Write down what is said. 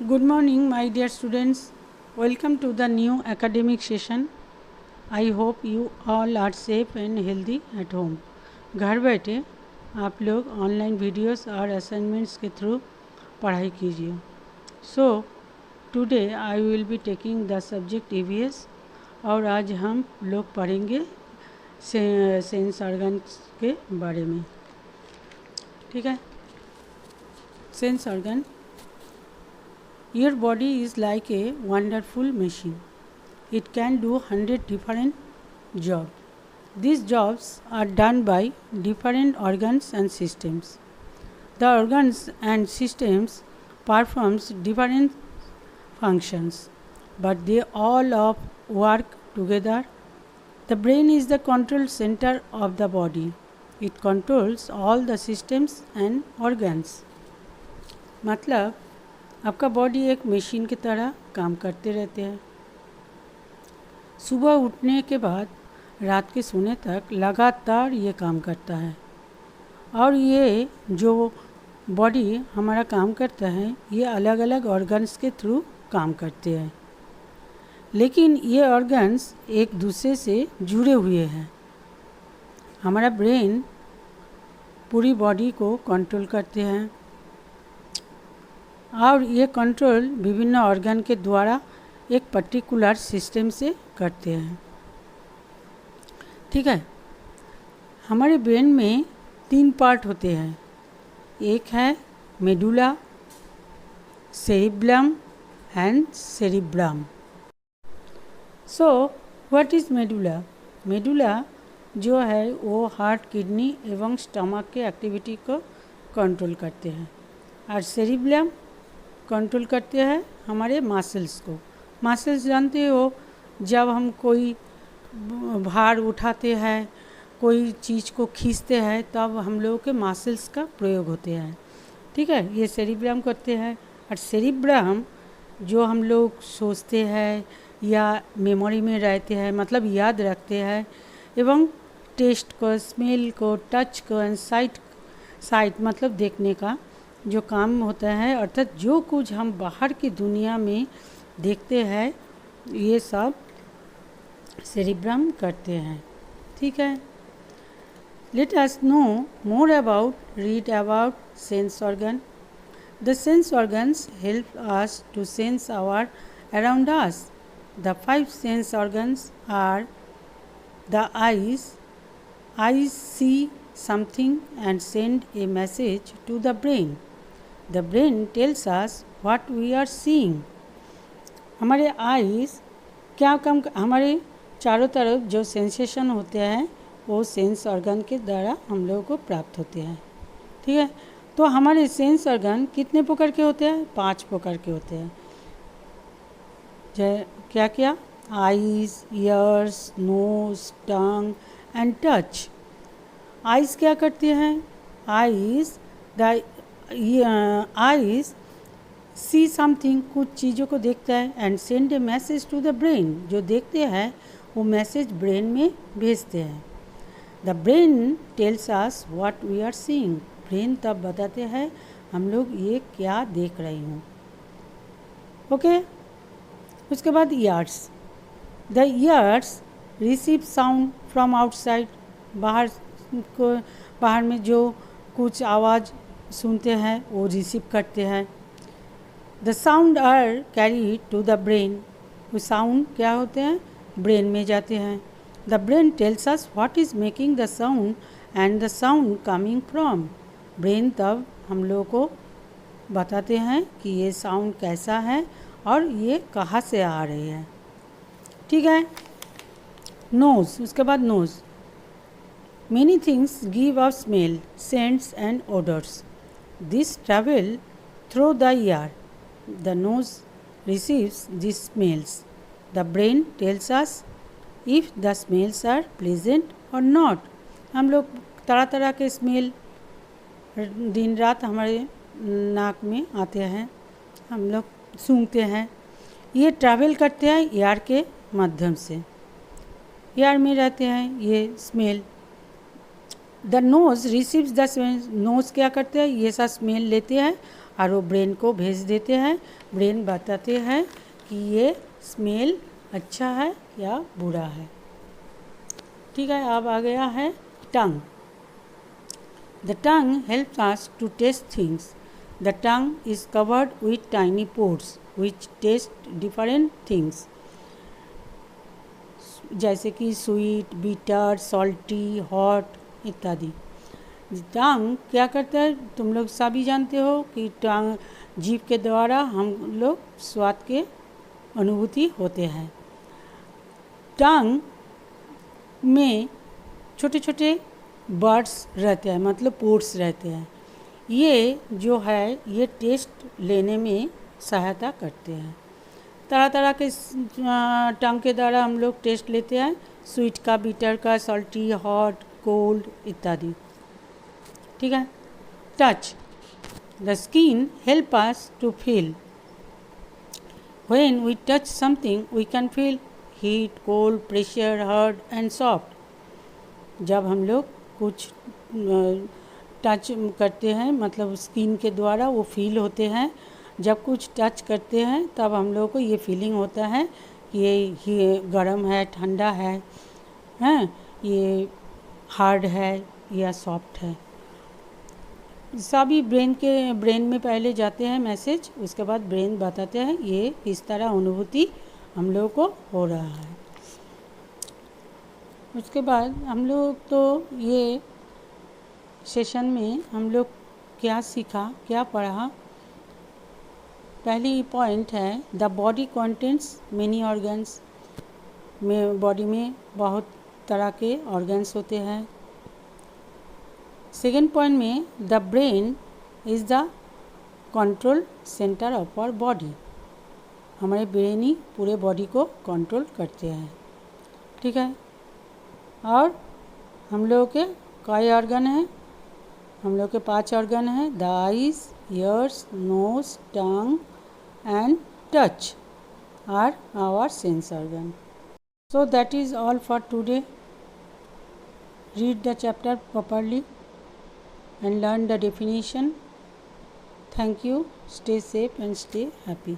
Good morning, my dear students. Welcome to the new academic session. I hope you all are safe and healthy at home. घर बैठे आप लोग online videos और assignments के through पढ़ाई कीजिए. So today I will be taking the subject EVS और आज हम लोग पढ़ेंगे सेंस ऑर्गन्स के बारे में. ठीक है. Sense organ. Your body is like a wonderful machine. It can do 100 different jobs. These jobs are done by different organs and systems. The organs and systems performs different functions, but they all work together. The brain is the control center of the body. It controls all the systems and organs. मतलब आपका body एक machine की तरह काम करते रहते हैं. सुबह उठने के बाद रात के सोने तक लगातार ये काम करता है. और ये जो बॉडी हमारा काम करता है ये अलग अलग ऑर्गन्स के थ्रू काम करते हैं. लेकिन ये ऑर्गन्स एक दूसरे से जुड़े हुए हैं. हमारा ब्रेन पूरी बॉडी को कंट्रोल करते हैं और ये कंट्रोल विभिन्न ऑर्गन के द्वारा एक पर्टिकुलर सिस्टम से करते हैं. ठीक है. हमारे ब्रेन में 3 पार्ट होते हैं. एक है medulla, cerebellum and cerebrum. So what is medulla? Medulla जो है वो हार्ट, किडनी एवं स्टमक के एक्टिविटी को कंट्रोल करते हैं और सेरिब्लम कंट्रोल करते हैं हमारे मसल्स को. मसल्स जानते हो, जब हम कोई भार उठाते हैं, कोई चीज़ को खींचते हैं, तब हम लोगों के मसल्स का प्रयोग होते हैं. ठीक है. ये सेरिब्रम करते हैं. और सेरिब्रम जो हम लोग सोचते हैं या मेमोरी में रहते हैं, मतलब याद रखते हैं, एवं टेस्ट को, स्मेल को, टच को एंड साइट मतलब देखने का जो काम होता है, अर्थात जो कुछ हम बाहर की दुनिया में देखते हैं ये सब सेरिब्रम करते हैं. ठीक है. Let us know more about read about sense organ. The sense organs help us to sense our around us. The 5 sense organs are the eyes. Eyes see something and send a message to the brain. The brain tells us what we are seeing. हमारे eyes क्या काम, हमारे चारों तरफ जो sensation होते हैं वो सेंस ऑर्गन के द्वारा हम लोगों को प्राप्त होते हैं. ठीक है. तो हमारे सेंस ऑर्गन कितने प्रकार के होते हैं? 5 प्रकार के होते हैं. क्या क्या? Eyes, ears, nose, tongue and touch. Eyes क्या करती हैं? आइज़ सी समथिंग, कुछ चीज़ों को देखता है, and send a message to the brain. जो देखते हैं वो मैसेज ब्रेन में भेजते हैं. The brain tells us what we are seeing. Brain तब बताते हैं हम लोग ये क्या देख रहे हूँ. ओके. उसके बाद years. The years receive sound from outside. बाहर में जो कुछ आवाज़ सुनते हैं वो रिसीव करते हैं. The sound are carry to the brain. वो साउंड क्या होते हैं? ब्रेन में जाते हैं. The brain tells us what is making the sound and the sound coming from. Brain तब हम लोगों को बताते हैं कि ये साउंड कैसा है और ये कहाँ से आ रही है. ठीक है. नोज़. उसके बाद nose. Many things give off smell, scents and odors. These travel through the ear. The nose receives these smells. The brain tells us if the smells are pleasant or not. हम लोग तरह तरह के smell दिन रात हमारे नाक में आते हैं, हम लोग सूंघते हैं. ये ट्रैवल करते हैं एयर के माध्यम से. एयर में रहते हैं ये smell. The nose receives the smell. Nose क्या करते हैं? ये सब स्मेल लेते हैं और वो ब्रेन को भेज देते हैं। ब्रेन बताते हैं कि ये स्मेल अच्छा है या बुरा है। ठीक है, अब आ गया है tongue. The tongue helps us to taste things. The tongue is covered with tiny pores which taste different things, जैसे कि स्वीट, बीटर, सॉल्टी, हॉट इत्यादि। टंग क्या करता है, तुम लोग सभी जानते हो कि टंग, जीभ के द्वारा हम लोग स्वाद के अनुभूति होते हैं। टंग में छोटे छोटे बर्ड्स रहते हैं, मतलब पोर्स रहते हैं। ये जो है ये टेस्ट लेने में सहायता करते हैं। तरह तरह के टंग के द्वारा हम लोग टेस्ट लेते हैं, स्वीट का, बीटर का, सॉल्टी, हॉट, कोल्ड इत्यादि। ठीक है। Touch. The skin help us to feel. When we touch something we can feel heat, cold, pressure, hard and soft. जब हम लोग कुछ टच करते हैं, मतलब स्किन के द्वारा वो फील होते हैं। जब कुछ टच करते हैं तब हम लोगों को ये फीलिंग होता है कि ये गर्म है, ठंडा है, हैं, ये हार्ड है या सॉफ्ट है। सभी ब्रेन में पहले जाते हैं मैसेज, उसके बाद ब्रेन बताते हैं ये किस तरह अनुभूति हम लोगों को हो रहा है। उसके बाद हम लोग तो ये सेशन में हम लोग क्या सीखा, क्या पढ़ा। पहली पॉइंट है the body contents many organs. में बॉडी में बहुत तरह के ऑर्गन्स होते हैं। सेकेंड पॉइंट में the brain is the control centre of our body. हमारे ब्रेन ही पूरे बॉडी को कंट्रोल करते हैं। ठीक है। और हम लोगों के कई ऑर्गन हैं, हम लोग के 5 ऑर्गन हैं। The eyes, ears, nose, tongue and touch are our sense organ. So that is all for today. Read the chapter properly and learn the definition. Thank you. Stay safe and stay happy.